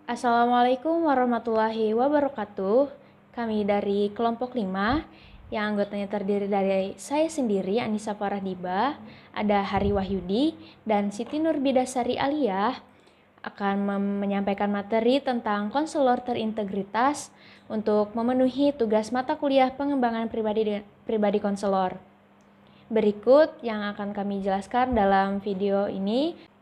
Assalamualaikum warahmatullahi wabarakatuh. Kami dari kelompok 5 yang anggotanya terdiri dari saya sendiri, Anissa Farahdiba, ada Hari Wahyudi, dan Siti Nurbidasari Aliyah akan menyampaikan materi tentang konselor terintegritas untuk memenuhi tugas mata kuliah pengembangan pribadi konselor. Berikut yang akan kami jelaskan dalam video ini.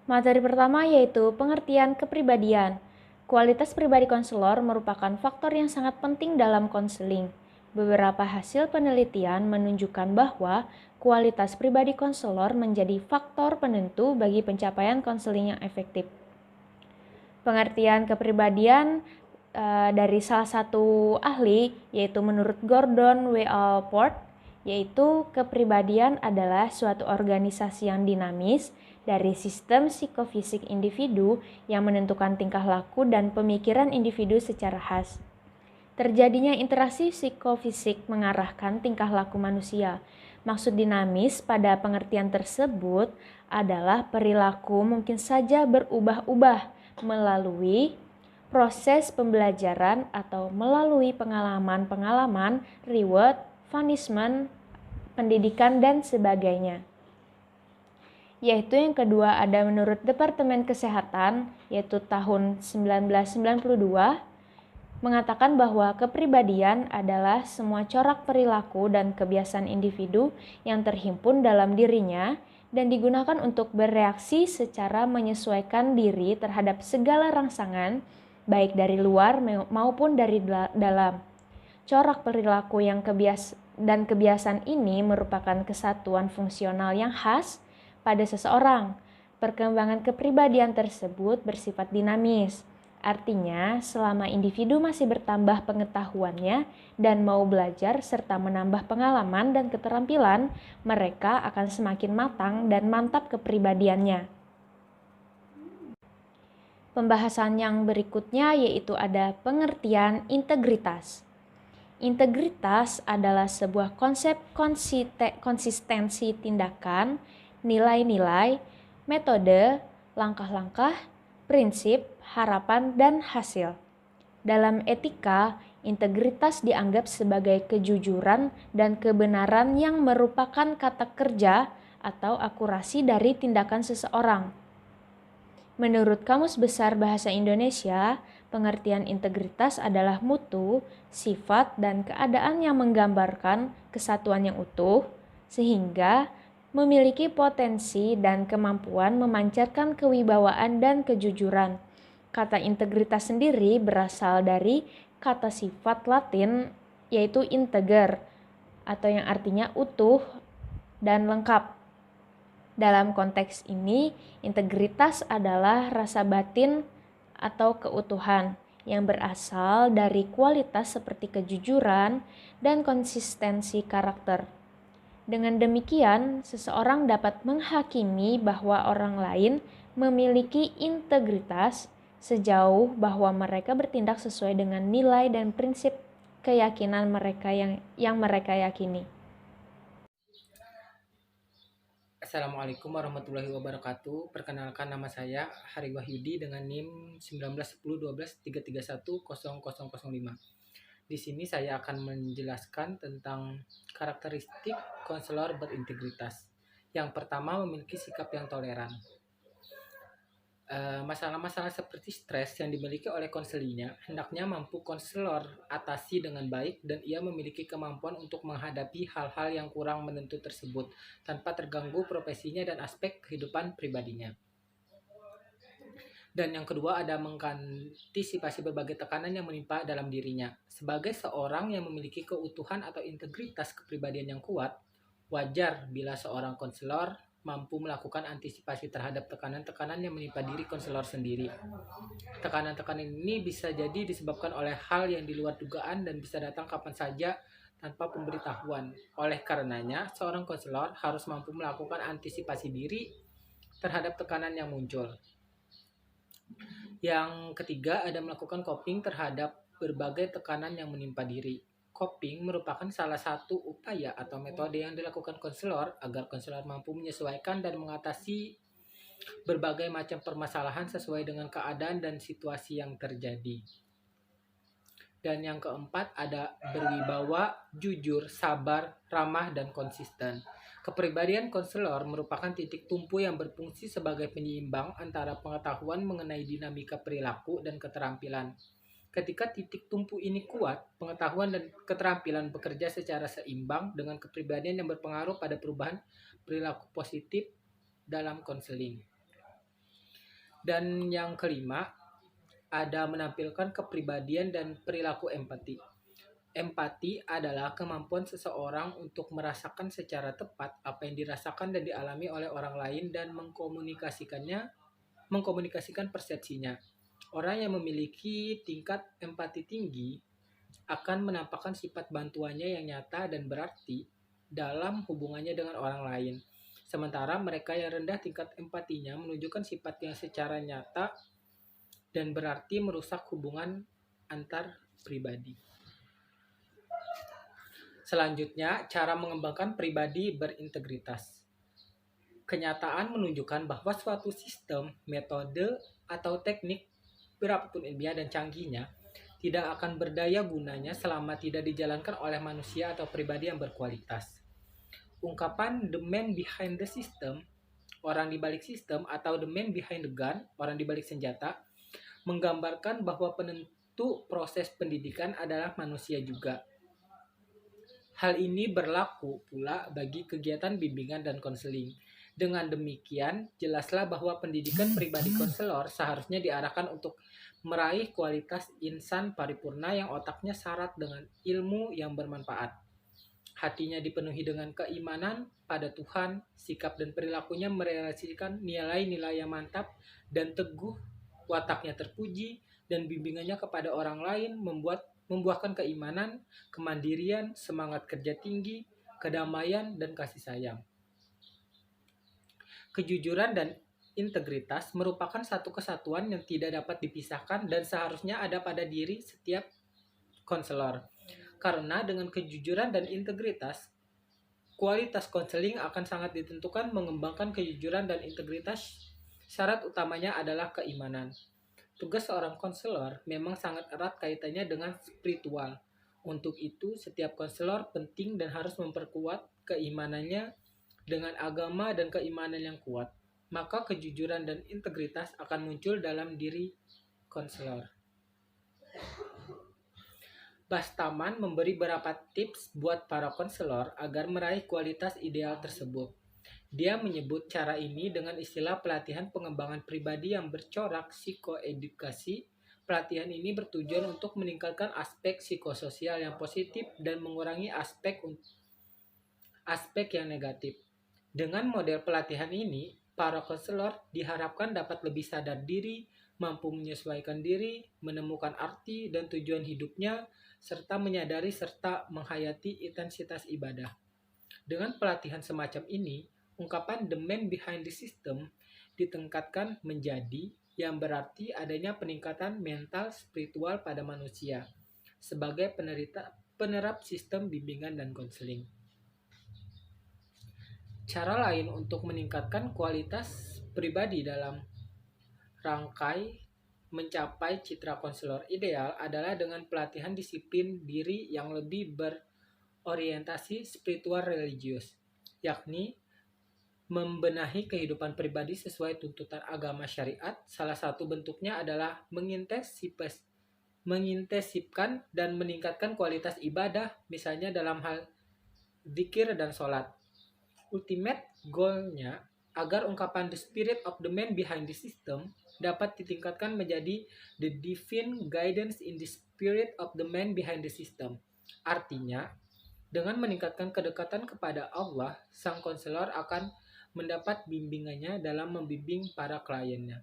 Materi pertama yaitu pengertian kepribadian. Kualitas pribadi konselor merupakan faktor yang sangat penting dalam konseling. Beberapa hasil penelitian menunjukkan bahwa kualitas pribadi konselor menjadi faktor penentu bagi pencapaian konseling yang efektif. Pengertian kepribadian dari salah satu ahli, yaitu menurut Gordon W. Allport, yaitu kepribadian adalah suatu organisasi yang dinamis dari sistem psikofisik individu yang menentukan tingkah laku dan pemikiran individu secara khas. Terjadinya interaksi psikofisik mengarahkan tingkah laku manusia. Maksud dinamis pada pengertian tersebut adalah perilaku mungkin saja berubah-ubah melalui proses pembelajaran atau melalui pengalaman-pengalaman, reward, punishment, pendidikan, dan sebagainya. Yaitu yang kedua ada menurut Departemen Kesehatan, yaitu tahun 1992, mengatakan bahwa kepribadian adalah semua corak perilaku dan kebiasaan individu yang terhimpun dalam dirinya dan digunakan untuk bereaksi secara menyesuaikan diri terhadap segala rangsangan, baik dari luar maupun dari dalam. Corak perilaku yang kebiasaan ini merupakan kesatuan fungsional yang khas pada seseorang. Perkembangan kepribadian tersebut bersifat dinamis. Artinya, selama individu masih bertambah pengetahuannya dan mau belajar serta menambah pengalaman dan keterampilan, mereka akan semakin matang dan mantap kepribadiannya. Pembahasan yang berikutnya yaitu ada pengertian integritas. Integritas adalah sebuah konsep konsistensi tindakan, nilai-nilai, metode, langkah-langkah, prinsip, harapan, dan hasil. Dalam etika, integritas dianggap sebagai kejujuran dan kebenaran yang merupakan kata kerja atau akurasi dari tindakan seseorang. Menurut Kamus Besar Bahasa Indonesia, pengertian integritas adalah mutu, sifat, dan keadaan yang menggambarkan kesatuan yang utuh, sehingga memiliki potensi dan kemampuan memancarkan kewibawaan dan kejujuran. Kata integritas sendiri berasal dari kata sifat Latin yaitu integer, atau yang artinya utuh dan lengkap. Dalam konteks ini, integritas adalah rasa batin atau keutuhan yang berasal dari kualitas seperti kejujuran dan konsistensi karakter. Dengan demikian, seseorang dapat menghakimi bahwa orang lain memiliki integritas sejauh bahwa mereka bertindak sesuai dengan nilai dan prinsip keyakinan mereka yang mereka yakini. Assalamualaikum warahmatullahi wabarakatuh. Perkenalkan, nama saya Hari Wahyudi dengan NIM 19101233100005. Di sini saya akan menjelaskan tentang karakteristik konselor berintegritas. Yang pertama, memiliki sikap yang toleran. Masalah-masalah seperti stres yang dimiliki oleh konselinya hendaknya mampu konselor atasi dengan baik, dan ia memiliki kemampuan untuk menghadapi hal-hal yang kurang menentu tersebut tanpa terganggu profesinya dan aspek kehidupan pribadinya. Dan yang kedua ada mengantisipasi berbagai tekanan yang menimpa dalam dirinya. Sebagai seorang yang memiliki keutuhan atau integritas kepribadian yang kuat, wajar bila seorang konselor mampu melakukan antisipasi terhadap tekanan-tekanan yang menimpa diri konselor sendiri. Tekanan-tekanan ini bisa jadi disebabkan oleh hal yang di luar dugaan dan bisa datang kapan saja tanpa pemberitahuan. Oleh karenanya, seorang konselor harus mampu melakukan antisipasi diri terhadap tekanan yang muncul. Yang ketiga ada melakukan coping terhadap berbagai tekanan yang menimpa diri. Coping merupakan salah satu upaya atau metode yang dilakukan konselor agar konselor mampu menyesuaikan dan mengatasi berbagai macam permasalahan sesuai dengan keadaan dan situasi yang terjadi. Dan yang keempat ada berwibawa, jujur, sabar, ramah, dan konsisten. Kepribadian konselor merupakan titik tumpu yang berfungsi sebagai penyeimbang antara pengetahuan mengenai dinamika perilaku dan keterampilan. Ketika titik tumpu ini kuat, pengetahuan dan keterampilan bekerja secara seimbang dengan kepribadian yang berpengaruh pada perubahan perilaku positif dalam konseling. Dan yang kelima, ada menampilkan kepribadian dan perilaku empati. Empati adalah kemampuan seseorang untuk merasakan secara tepat apa yang dirasakan dan dialami oleh orang lain dan mengkomunikasikan persepsinya. Orang yang memiliki tingkat empati tinggi akan menampakkan sifat bantuannya yang nyata dan berarti dalam hubungannya dengan orang lain. Sementara mereka yang rendah tingkat empatinya menunjukkan sifat yang secara nyata dan berarti merusak hubungan antar pribadi. Selanjutnya, cara mengembangkan pribadi berintegritas. Kenyataan menunjukkan bahwa suatu sistem, metode, atau teknik berapapun ilmiah dan canggihnya tidak akan berdaya gunanya selama tidak dijalankan oleh manusia atau pribadi yang berkualitas. Ungkapan the man behind the system, orang di balik sistem, atau the man behind the gun, orang di balik senjata, menggambarkan bahwa penentu proses pendidikan adalah manusia juga. Hal ini berlaku pula bagi kegiatan bimbingan dan konseling. Dengan demikian, jelaslah bahwa pendidikan pribadi konselor seharusnya diarahkan untuk meraih kualitas insan paripurna yang otaknya syarat dengan ilmu yang bermanfaat. Hatinya dipenuhi dengan keimanan pada Tuhan, sikap dan perilakunya merealisasikan nilai-nilai yang mantap dan teguh, wataknya terpuji, dan bimbingannya kepada orang lain membuahkan keimanan, kemandirian, semangat kerja tinggi, kedamaian, dan kasih sayang. Kejujuran dan integritas merupakan satu kesatuan yang tidak dapat dipisahkan dan seharusnya ada pada diri setiap konselor. Karena dengan kejujuran dan integritas, kualitas konseling akan sangat ditentukan. Mengembangkan kejujuran dan integritas, syarat utamanya adalah keimanan. Tugas seorang konselor memang sangat erat kaitannya dengan spiritual. Untuk itu, setiap konselor penting dan harus memperkuat keimanannya dengan agama dan keimanan yang kuat. Maka kejujuran dan integritas akan muncul dalam diri konselor. Bastaman memberi beberapa tips buat para konselor agar meraih kualitas ideal tersebut. Dia menyebut cara ini dengan istilah pelatihan pengembangan pribadi yang bercorak psikoedukasi. Pelatihan ini bertujuan untuk meningkatkan aspek psikososial yang positif dan mengurangi aspek yang negatif. Dengan model pelatihan ini, para konselor diharapkan dapat lebih sadar diri, mampu menyesuaikan diri, menemukan arti dan tujuan hidupnya, serta menyadari serta menghayati intensitas ibadah. Dengan pelatihan semacam ini, ungkapan the man behind the system ditingkatkan menjadi yang berarti adanya peningkatan mental spiritual pada manusia sebagai penerap sistem bimbingan dan konseling. Cara lain untuk meningkatkan kualitas pribadi dalam rangkai mencapai citra konselor ideal adalah dengan pelatihan disiplin diri yang lebih berorientasi spiritual religius, yakni membenahi kehidupan pribadi sesuai tuntutan agama syariat. Salah satu bentuknya adalah mengintensifkan dan meningkatkan kualitas ibadah, misalnya dalam hal zikir dan sholat. Ultimate goal-nya agar ungkapan the spirit of the man behind the system dapat ditingkatkan menjadi the divine guidance in the spirit of the man behind the system. Artinya, dengan meningkatkan kedekatan kepada Allah, sang konselor akan mendapat bimbingannya dalam membimbing para kliennya.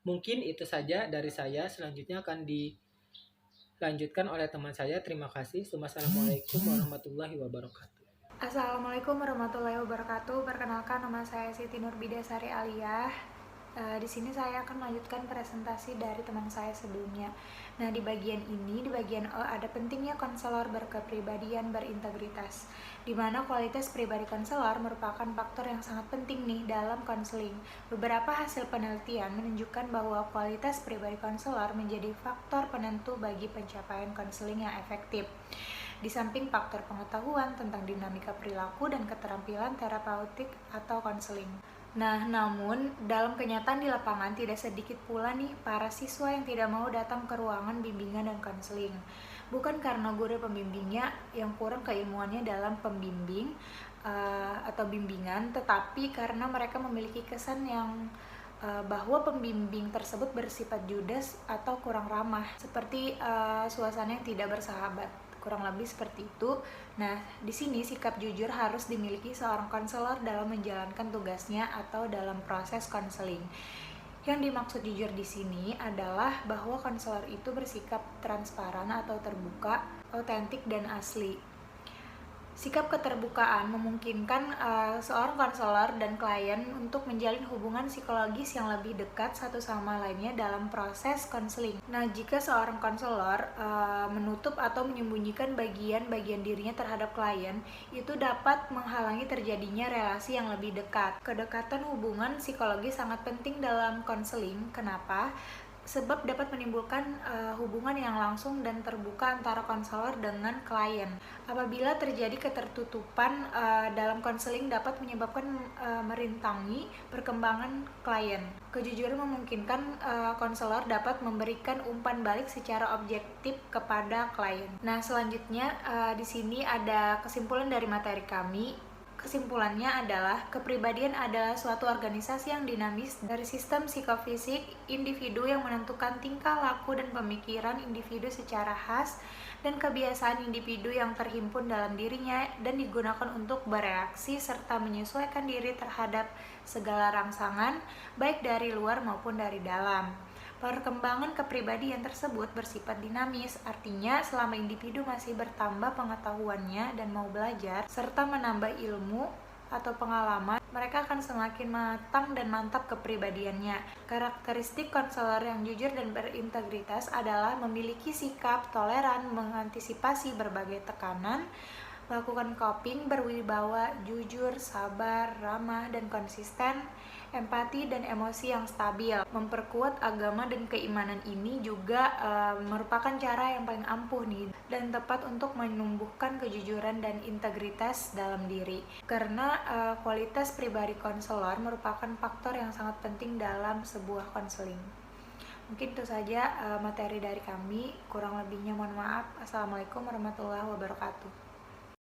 Mungkin itu saja dari saya. Selanjutnya akan dilanjutkan oleh teman saya. Terima kasih. Wassalamualaikum warahmatullahi wabarakatuh. Assalamualaikum warahmatullahi wabarakatuh. Perkenalkan, nama saya Siti Nurbidasari Aliyah. Di sini saya akan melanjutkan presentasi dari teman saya sebelumnya. Nah, di bagian ini, di bagian E, ada pentingnya konselor berkepribadian berintegritas, di mana kualitas pribadi konselor merupakan faktor yang sangat penting nih dalam konseling. Beberapa hasil penelitian menunjukkan bahwa kualitas pribadi konselor menjadi faktor penentu bagi pencapaian konseling yang efektif. Di samping faktor pengetahuan tentang dinamika perilaku dan keterampilan terapeutik atau konseling. Nah, namun dalam kenyataan di lapangan tidak sedikit pula nih para siswa yang tidak mau datang ke ruangan bimbingan dan konseling. Bukan karena guru pembimbingnya yang kurang keilmuannya dalam pembimbing atau bimbingan, tetapi karena mereka memiliki kesan yang bahwa pembimbing tersebut bersifat judes atau kurang ramah, seperti suasana yang tidak bersahabat. Kurang lebih seperti itu. Nah, di sini sikap jujur harus dimiliki seorang konselor dalam menjalankan tugasnya atau dalam proses konseling. Yang dimaksud jujur di sini adalah bahwa konselor itu bersikap transparan atau terbuka, autentik dan asli. Sikap keterbukaan memungkinkan seorang konselor dan klien untuk menjalin hubungan psikologis yang lebih dekat satu sama lainnya dalam proses konseling. Nah, jika seorang konselor menutup atau menyembunyikan bagian-bagian dirinya terhadap klien, itu dapat menghalangi terjadinya relasi yang lebih dekat. Kedekatan hubungan psikologis sangat penting dalam konseling. Kenapa? Sebab dapat menimbulkan hubungan yang langsung dan terbuka antara konselor dengan klien. Apabila terjadi ketertutupan dalam konseling dapat menyebabkan merintangi perkembangan klien. Kejujuran memungkinkan konselor dapat memberikan umpan balik secara objektif kepada klien. Nah, selanjutnya di sini ada kesimpulan dari materi kami. Kesimpulannya adalah kepribadian adalah suatu organisasi yang dinamis dari sistem psikofisik individu yang menentukan tingkah laku dan pemikiran individu secara khas dan kebiasaan individu yang terhimpun dalam dirinya dan digunakan untuk bereaksi serta menyesuaikan diri terhadap segala rangsangan baik dari luar maupun dari dalam. Perkembangan kepribadian tersebut bersifat dinamis, artinya selama individu masih bertambah pengetahuannya dan mau belajar, serta menambah ilmu atau pengalaman, mereka akan semakin matang dan mantap kepribadiannya. Karakteristik konselor yang jujur dan berintegritas adalah memiliki sikap toleran, mengantisipasi berbagai tekanan, melakukan coping, berwibawa, jujur, sabar, ramah, dan konsisten, empati dan emosi yang stabil. Memperkuat agama dan keimanan ini juga merupakan cara yang paling ampuh nih dan tepat untuk menumbuhkan kejujuran dan integritas dalam diri. Karena kualitas pribadi konselor merupakan faktor yang sangat penting dalam sebuah konseling. Mungkin itu saja materi dari kami. Kurang lebihnya mohon maaf. Assalamualaikum warahmatullahi wabarakatuh.